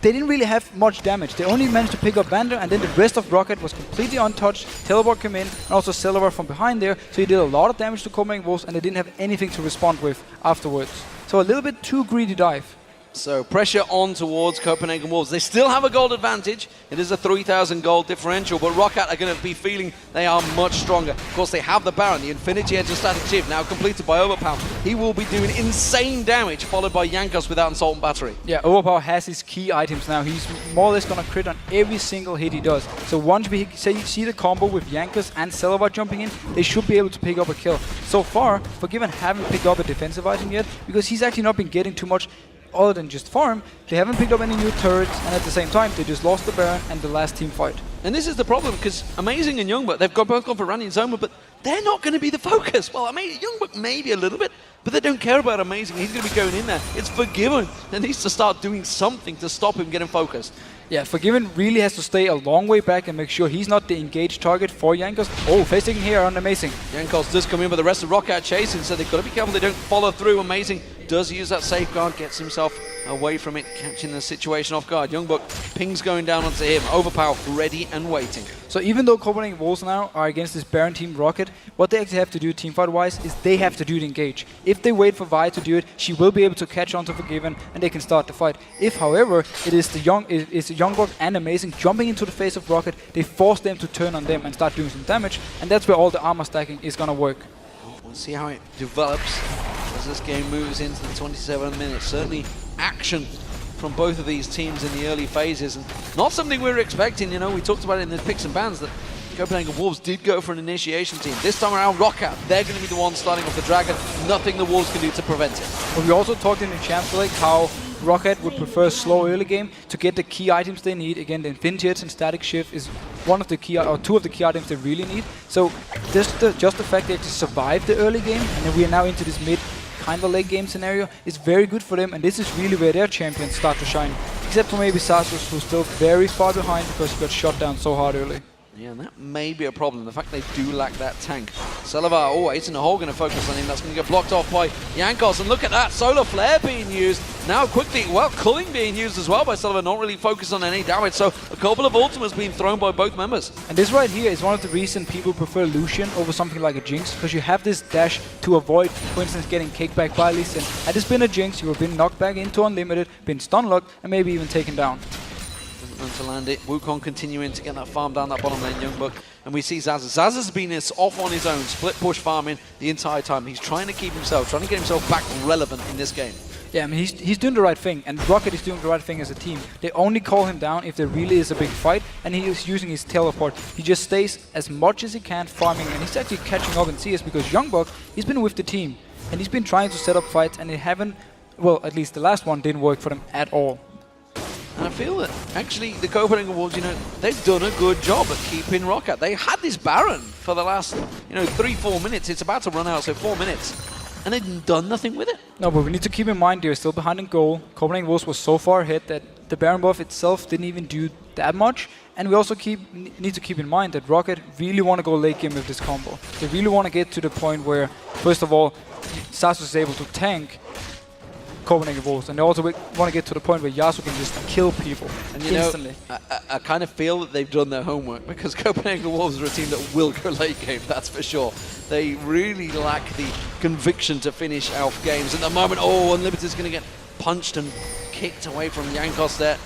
they didn't really have much damage. They only managed to pick up Vander, and then the rest of Roccat was completely untouched. Teleport came in, and also Celaver from behind there, so he did a lot of damage to Copenhagen Wolves, and they didn't have anything to respond with afterwards. So a little bit too greedy dive. So pressure on towards Copenhagen Wolves. They still have a gold advantage. It is a 3,000 gold differential, but Roccat are going to be feeling they are much stronger. Of course, they have the Baron, the Infinity Edge of Static Shift, now completed by OverPow. He will be doing insane damage, followed by Jankos without Assault and Battery. Yeah, OverPow has his key items now. He's more or less going to crit on every single hit he does. So once we see the combo with Jankos and Celaver jumping in, they should be able to pick up a kill. So far, Forgiven haven't picked up a defensive item yet, because he's actually not been getting too much other than just farm. They haven't picked up any new turrets, and at the same time, they just lost the Baron and the last team fight. And this is the problem, because Amazing and YoungBuck, they've both gone for Randy and Zoma, but they're not going to be the focus. Well, YoungBuck maybe a little bit, but they don't care about Amazing. He's going to be going in there. It's Forgiven that needs to start doing something to stop him getting focused. Yeah, Forgiven really has to stay a long way back and make sure he's not the engaged target for Jankos. Oh, face taking here on Amazing. Jankos does come in, but the rest of Roccat chasing, so they've got to be careful they don't follow through. Amazing does use that safeguard, gets himself away from it, catching the situation off guard. YoungBuck, pings going down onto him. OverPow ready and waiting. So even though Copenhagen Wolves now are against this Baron team Roccat, what they actually have to do teamfight-wise is they have to do the engage. If they wait for Vi to do it, she will be able to catch on to Forgiven and they can start the fight. If, however, it is the YoungBuck and Amazing jumping into the face of Roccat, they force them to turn on them and start doing some damage, and that's where all the armor stacking is gonna work. We'll see how it develops as this game moves into the 27 minutes. Certainly action from both of these teams in the early phases, and not something we were expecting. You know, we talked about it in the picks and bans that Copenhagen Wolves did go for an initiation team. This time around, Roccat, they're going to be the ones starting off the Dragon. Nothing the Wolves can do to prevent it. But we also talked in the Champs League how Roccat would prefer slow early game to get the key items they need. Again, the Infinity Edge and Static Shift is one of the key, or two of the key items they really need. So just the fact they actually survived the early game, and then we are now into this mid kind of late game scenario, is very good for them, and this is really where their champions start to shine. Except for maybe Xaxus, who's still very far behind because he got shot down so hard early. Yeah, and that may be a problem, the fact they do lack that tank. Celaver, oh, Ace in the hole going to focus on him. That's going to get blocked off by Jankos. And look at that, Solar Flare being used. Now quickly, well, Culling being used as well by Celaver, not really focused on any damage. So a couple of ultimates being thrown by both members. And this right here is one of the reasons people prefer Lucian over something like a Jinx, because you have this dash to avoid, for instance, getting kicked back by Lee Sin. Had this been a Jinx, you would have been knocked back into Unlimited, been stun locked, and maybe even taken down. and to land it. Wukong continuing to get that farm down that bottom lane, YoungBuck. And we see Xaxus. Xaxus has been off on his own, split push farming the entire time. He's trying to keep himself, trying to get himself back relevant in this game. Yeah, I mean, he's doing the right thing, and Roccat is doing the right thing as a team. They only call him down if there really is a big fight, and he is using his teleport. He just stays as much as he can farming, and he's actually catching up in CS because YoungBuck, he's been with the team, and he's been trying to set up fights, and they haven't, well, at least the last one didn't work for them at all. And I feel that actually the Copenhagen Wolves, you know, they've done a good job at keeping Roccat. They had this Baron for the last, 3-4 minutes. It's about to run out, so 4 minutes. And they've done nothing with it. No, but we need to keep in mind they're still behind in goal. Copenhagen Wolves was so far ahead that the Baron buff itself didn't even do that much. And we also need to keep in mind that Roccat really want to go late game with this combo. They really want to get to the point where, first of all, Xaxus is able to tank Copenhagen Wolves, and they also want to get to the point where Yasuo can just kill people and instantly. I kind of feel that they've done their homework because Copenhagen Wolves are a team that will go late game, that's for sure. They really lack the conviction to finish out games. At the moment, Unlimited's going to get punched and kicked away from Jankos there.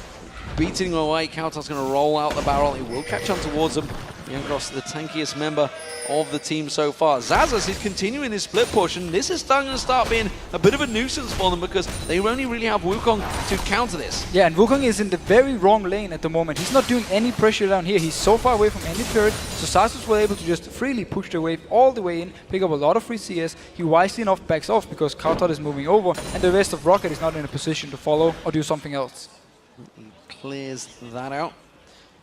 Beating him away, cowTard's going to roll out the barrel. He will catch on towards him. Jankos, the tankiest member of the team so far. Xaxus is continuing this split push, and this is starting to start being a bit of a nuisance for them because they only really have Wukong to counter this. Yeah, and Wukong is in the very wrong lane at the moment. He's not doing any pressure down here. He's so far away from any turret, so Xaxus was able to just freely push the wave all the way in, pick up a lot of free CS. He wisely enough backs off because cowTard is moving over, and the rest of Roccat is not in a position to follow or do something else. He clears that out.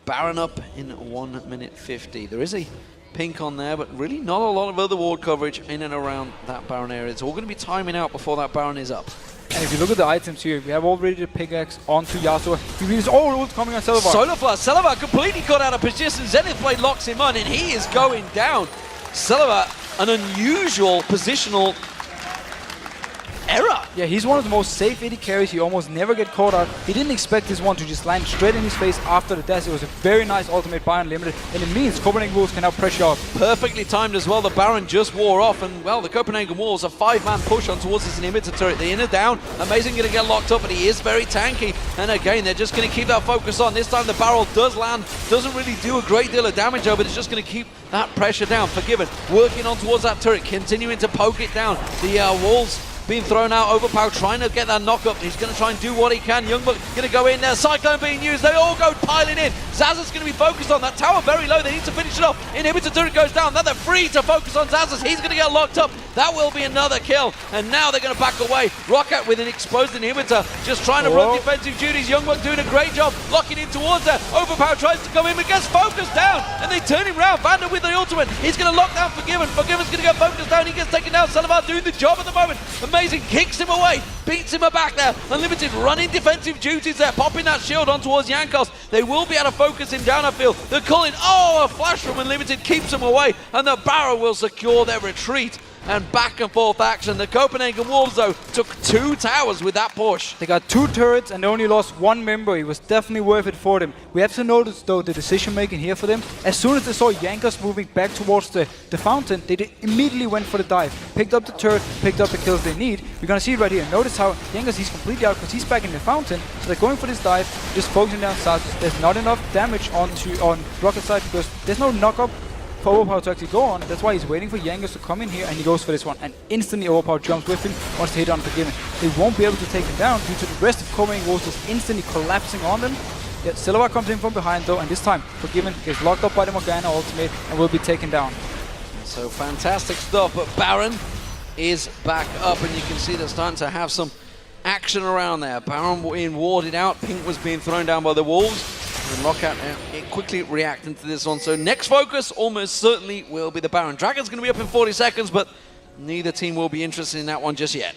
Baron up in 1 minute 50. There is a pink on there, but really not a lot of other ward coverage in and around that Baron area. It's all going to be timing out before that Baron is up. And if you look at the items here, we have already the pickaxe onto Yasuo. He reads ult coming on Celaver. Celaver completely cut out of position. Zenith Blade locks him on, and he is going down. Celaver, an unusual positional error. Yeah, he's one of the most safe AD carries. He almost never get caught out. He didn't expect this one to just land straight in his face after the dash. It was a very nice ultimate by Unlimited, and it means Copenhagen Wolves can now pressure up. Perfectly timed as well. The Baron just wore off, and well, the Copenhagen Wolves, a 5-man push on towards this inhibitor turret. The inner down, Amazing going to get locked up, but he is very tanky. And again, they're just going to keep that focus on. This time the barrel does land, doesn't really do a great deal of damage though, but it's just going to keep that pressure down. Forgiven, working on towards that turret, continuing to poke it down. The walls being thrown out, OverPow trying to get that knock up. He's going to try and do what he can. YoungBuck going to go in there. Cyclone being used. They all go piling in. Xaxus going to be focused on that tower very low. They need to finish it off. Inhibitor turret goes down. Now they're free to focus on Xaxus. He's going to get locked up. That will be another kill. And now they're going to back away. Roccat with an exposed inhibitor, just trying to run defensive duties. YoungBuck doing a great job locking in towards there. OverPow tries to come in but gets focused down. And they turn him round. VandeRnoob with the ultimate. He's going to lock down Forgiven. Forgiven's going to get focused down. He gets taken down. Celaver doing the job at the moment. Amazing. Kicks him away, beats him back there. Unlimited running defensive duties there, popping that shield on towards Jankos. They will be able to focus him down, I feel. They're calling, a flash from Unlimited keeps him away, and the Barrow will secure their retreat. And back and forth action. The Copenhagen Wolves, though, took 2 towers with that push. They got 2 turrets and they only lost 1 member. It was definitely worth it for them. We have to notice, though, the decision making here for them. As soon as they saw Jankos moving back towards the fountain, they immediately went for the dive. Picked up the turret, picked up the kills they need. We're going to see it right here. Notice how Jankos, he's completely out because he's back in the fountain. So they're going for this dive, just focusing down Xaxus. There's not enough damage on Rockat's side because there's no knock-up for OverPow to actually go on. That's why he's waiting for Jankos to come in here, and he goes for this one. And instantly OverPow jumps with him, wants to hit on Forgiven. They won't be able to take him down due to the rest of Copenhagen Wolves just instantly collapsing on them. Yeah, Celaver comes in from behind though, and this time Forgiven gets locked up by the Morgana ultimate and will be taken down. So fantastic stuff, but Baron is back up, and you can see they're starting to have some action around there. Baron being warded out, Pink was being thrown down by the Wolves. And Roccat quickly reacting to this one. So next focus almost certainly will be the Baron. Dragon's going to be up in 40 seconds, but neither team will be interested in that one just yet.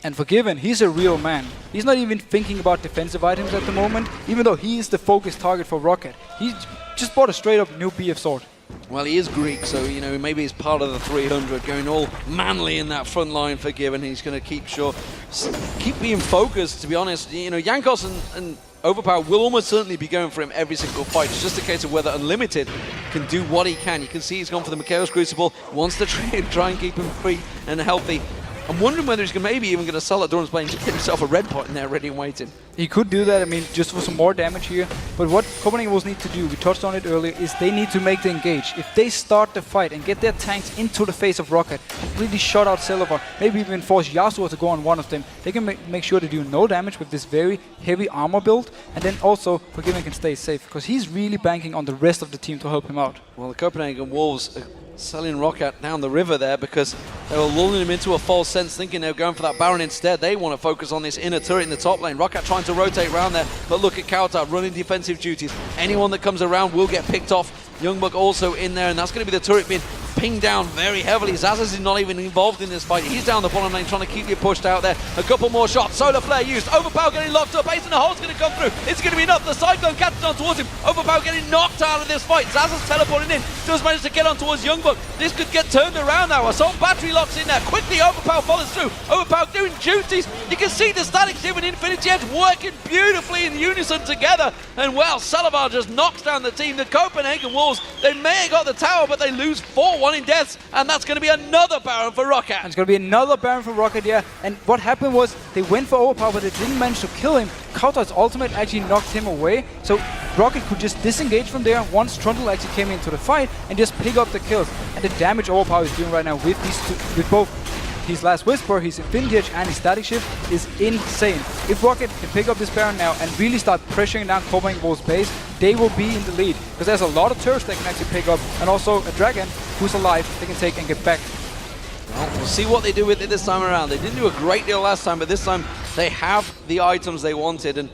And Forgiven, he's a real man. He's not even thinking about defensive items at the moment, even though he is the focus target for Roccat. He just bought a straight up new BF sword. Well, he is Greek, so, maybe he's part of the 300, going all manly in that front line, Forgiven. He's going to keep being focused, to be honest. Jankos and OverPow will almost certainly be going for him every single fight. It's just a case of whether Unlimited can do what he can. You can see he's gone for the Chaos Crucible, wants to try and keep him free and healthy. I'm wondering whether he's maybe even going to sell at Durham's Blade and just get himself a red pot in there ready and waiting. He could do that, I mean, just for some more damage here. But what Copenhagen Wolves need to do, we touched on it earlier, is they need to make the engage. If they start the fight and get their tanks into the face of Roccat, completely shut out Celaver, maybe even force Xaxus to go on one of them, they can make sure to do no damage with this very heavy armor build. And then also, Forgiven can stay safe, because he's really banking on the rest of the team to help him out. Well, the Copenhagen Wolves are selling Roccat down the river there because they were lulling him into a false sense, thinking they were going for that Baron instead. They want to focus on this inner turret in the top lane. Roccat trying to rotate around there, but look at cowTard running defensive duties. Anyone that comes around will get picked off. YoungBuck also in there, and that's going to be the turret being pinged down very heavily. Xaxus is not even involved in this fight. He's down the bottom lane trying to keep you pushed out there. A couple more shots. Solar Flare used. OverPow getting locked up. Ace in the hole's going to come through. It's going to be enough. The Cyclone catches on towards him. OverPow getting knocked out of this fight. Xaxus teleporting in. Does manage to get on towards YoungBuck. This could get turned around now. Assault Battery locks in there. Quickly OverPow follows through. OverPow doing duties. You can see the Static Shiv and Infinity Edge working beautifully in unison together. And well, Celaver just knocks down the team. The Copenhagen Wolves, they may have got the tower, but they lose 4-1 in deaths. And that's going to be another Baron for Roccat. And it's going to be another Baron for Roccat, yeah. And what happened was they went for overpower, but they didn't manage to kill him. cowTard's ultimate actually knocked him away. So Roccat could just disengage from there once Trundle actually came into the fight and just pick up the kills. And the damage overpower is doing right now with these two, with both his Last Whisper, his Infinity Edge and his Static Shift is insane. If Roccat can pick up this Baron now and really start pressuring down Copenhagen Wolves' base, they will be in the lead. Because there's a lot of turrets they can actually pick up, and also a Dragon who's alive they can take and get back. Well, we'll see what they do with it this time around. They didn't do a great deal last time, but this time they have the items they wanted. And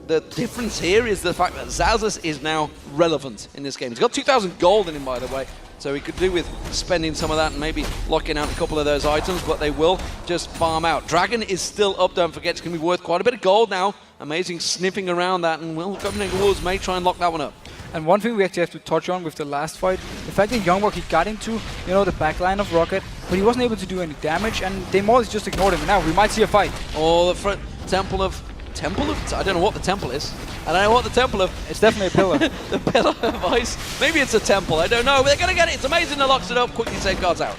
the difference here is the fact that Xaxus is now relevant in this game. He's got 2,000 gold in him, by the way. So he could do with spending some of that and maybe locking out a couple of those items, but they will just farm out. Dragon is still up, don't forget, it's going to be worth quite a bit of gold now. Amazing sniffing around that, and well, Copenhagen Wolves may try and lock that one up. And one thing we actually have to touch on with the last fight, the fact that YoungBuck, he got into, you know, the backline of Roccat, but he wasn't able to do any damage, and they more or less just ignored him. Now we might see a fight. Oh, the front Temple of... I don't know what the temple is. I don't know what the temple of... It's definitely a pillar. The pillar of ice. Maybe it's a temple, I don't know. But they're going to get it. It's amazing that locks it up. Quickly safeguards out.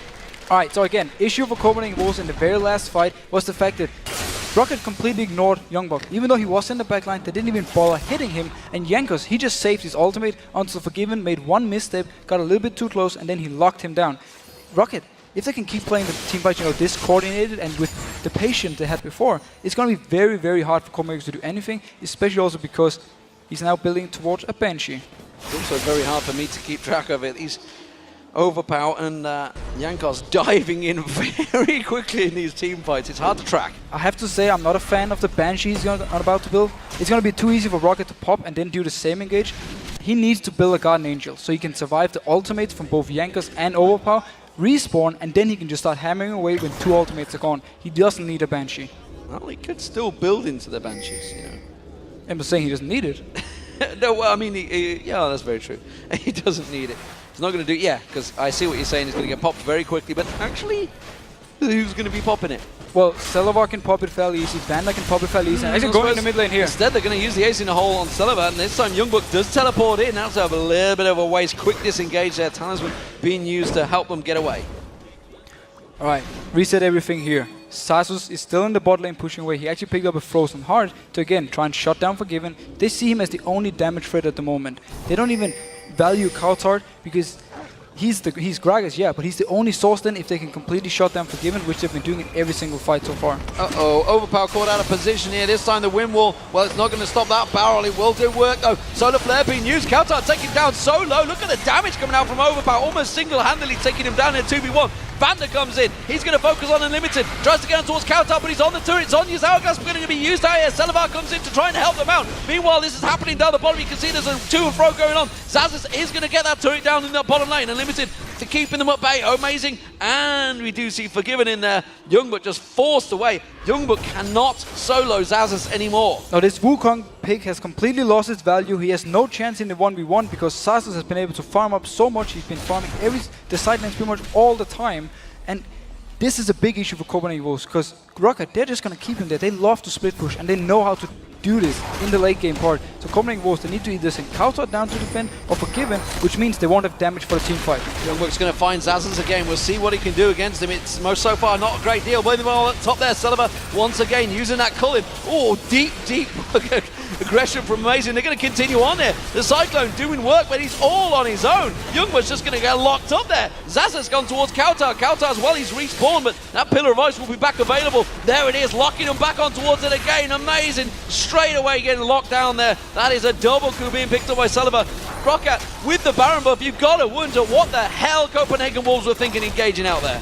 Alright, so again, issue for Copenhagen Wolves in the very last fight was the fact that Roccat completely ignored YoungBuck. Even though he was in the backline, they didn't even bother hitting him. And Jankos, he just saved his ultimate until Forgiven made one misstep, got a little bit too close, and then he locked him down. Roccat, if they can keep playing the team fight, you know, this coordinated and with the patience they had before, it's going to be very, very hard for Copenhagen to do anything, especially also because he's now building towards a Banshee. It's also very hard for me to keep track of it. He's OverPow and Jankos diving in very quickly in these team fights. It's hard to track. I have to say, I'm not a fan of the Banshee he's about to build. It's going to be too easy for Roccat to pop and then do the same engage. He needs to build a Guardian Angel so he can survive the ultimates from both Jankos and OverPow, respawn, and then he can just start hammering away when two ultimates are gone. He doesn't need a Banshee. Well, he could still build into the Banshees, you know. I'm just saying he doesn't need it. No, well, I mean, yeah, that's very true. He doesn't need it. He's not going to do it, yeah, because I see what you're saying. He's going to get popped very quickly, but actually, who's going to be popping it? Well, Celaver can pop it fairly easy, Vander can pop it fairly easy. Actually going in the mid lane here. Instead, they're going to use the ace in the hole on Celaver, and this time YoungBuck does teleport in. That's a little bit of a waste. Quick disengage there. Talisman being used to help them get away. Alright, reset everything here. Xaxus is still in the bot lane pushing away. He actually picked up a Frozen Heart to again try and shut down Forgiven. They see him as the only damage threat at the moment. They don't even value cowTard because he's Gragas, yeah, but he's the only source then if they can completely shut down Forgiven, which they've been doing in every single fight so far. Uh-oh, OverPow caught out of position here. This time the wind wall, well, it's not going to stop that barrel. It will do work though. Solar Flare being used. cowTard taking down so low. Look at the damage coming out from OverPow. Almost single-handedly taking him down in 2v1. Vander comes in. He's going to focus on Unlimited. Tries to get on towards cowTard, but he's on the turret. It's on his hourglass. We're going to be used out here. Celaver comes in to try and help them out. Meanwhile, this is happening down the bottom. You can see there's a to and fro going on. Xaxus is going to get that turret down in the bottom lane. Unlimited to keeping them at bay. Amazing. And we do see Forgiven in there. YoungBuck just forced away. YoungBuck cannot solo Xaxus anymore. Now this Wukong pick has completely lost its value. He has no chance in the 1v1 because Xaxus has been able to farm up so much. He's been farming the side lanes pretty much all the time. And this is a big issue for Copenhagen Wolves because Roccat, they're just going to keep him there. They love to split push and they know how to do this in the late game part. So Copenhagen Wolves, they need to either send cowTard down to defend or Forgiven, which means they won't have damage for the team fight. YoungBuck's going to find Xaxus again. We'll see what he can do against him. It's most so far not a great deal. With the ball at top there, Celaver once again using that Cullen. Oh, deep aggression from Amazing. They're going to continue on there. The Cyclone doing work, but he's all on his own. YoungBuck's just going to get locked up there. Xaxus gone towards cowTard. cowTard as well, he's respawned, but that Pillar of Ice will be back available. There it is, locking him back on towards it again. Amazing. Straight away getting locked down there. That is a double coup being picked up by Celaver. Roccat with the Baron buff. You've got to wonder what the hell Copenhagen Wolves were thinking engaging out there.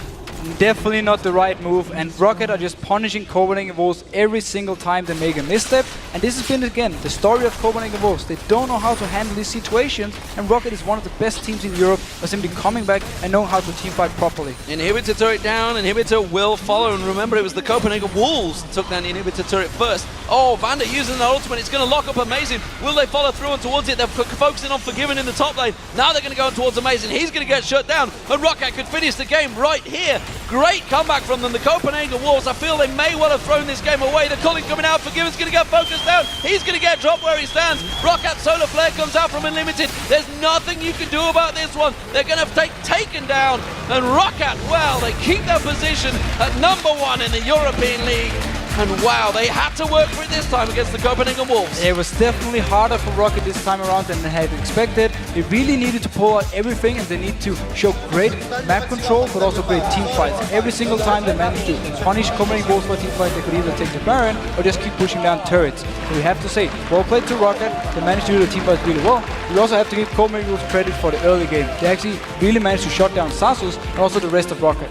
Definitely not the right move, and Roccat are just punishing Copenhagen Wolves every single time they make a misstep. And this has been, again, the story of Copenhagen Wolves. They don't know how to handle these situations, and Roccat is one of the best teams in Europe by simply coming back and knowing how to teamfight properly. Inhibitor turret down, Inhibitor will follow, and remember it was the Copenhagen Wolves that took down the Inhibitor turret first. Oh, Vander using the ultimate, it's going to lock up Amazing. Will they follow through and towards it? They're focusing on Forgiven in the top lane. Now they're going to go towards Amazing. He's going to get shut down, and Roccat could finish the game right here. Great comeback from them, the Copenhagen Wolves. I feel they may well have thrown this game away. The Cullen coming out, Forgiven's going to get focused down. He's going to get dropped where he stands. Roccat Solar Flare comes out from Unlimited. There's nothing you can do about this one. They're going to take taken down. And Roccat, well, they keep their position at #1 in the European League. And wow, they had to work for it this time against the Copenhagen Wolves. It was definitely harder for Roccat this time around than they had expected. They really needed to pull out everything, and they need to show great map control, but also great team fights. Every single time they managed to punish Copenhagen Wolves for a team fight, they could either take the Baron or just keep pushing down turrets. So we have to say, well played to Roccat. They managed to do the team fights really well. We also have to give Copenhagen Wolves credit for the early game. They actually really managed to shut down Xaxus and also the rest of Roccat.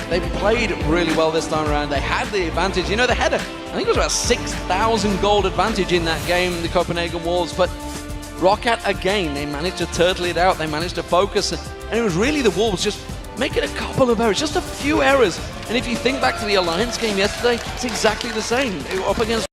They played really well this time around. They had the advantage. You know, they had I think it was about 6,000 gold advantage in that game, the Copenhagen Wolves. But Roccat, again, they managed to turtle it out. They managed to focus. And it was really the Wolves just making a couple of errors, just a few errors. And if you think back to the Alliance game yesterday, it's exactly the same. They were up against